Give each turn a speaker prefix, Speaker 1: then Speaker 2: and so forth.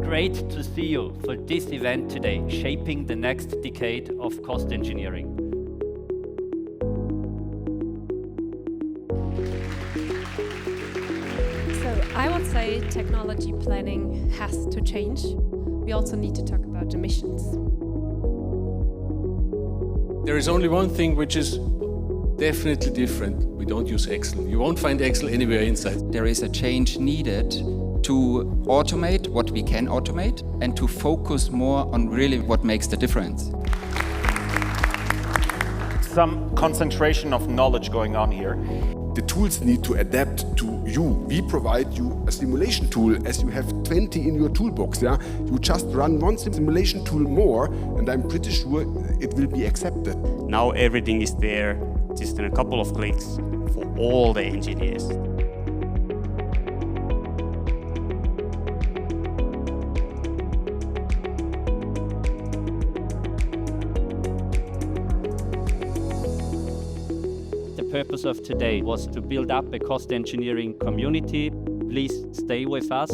Speaker 1: Great to see you for this event today, shaping the next decade of cost engineering.
Speaker 2: So I would say technology planning has to change. We also need to talk about emissions.
Speaker 3: There is only one thing which is definitely different. We don't use Excel. You won't find Excel anywhere inside.
Speaker 4: There is a change needed to automate what we can automate and to focus more on really what makes the difference.
Speaker 5: Some concentration of knowledge going on here.
Speaker 6: The tools need to adapt to you. We provide you a simulation tool as you have 20 in your toolbox. Yeah? You just run one simulation tool more and I'm pretty sure it will be accepted.
Speaker 7: Now everything is there, just in a couple of clicks for all the engineers.
Speaker 1: The purpose of today was to build up a cost engineering community. Please stay with us.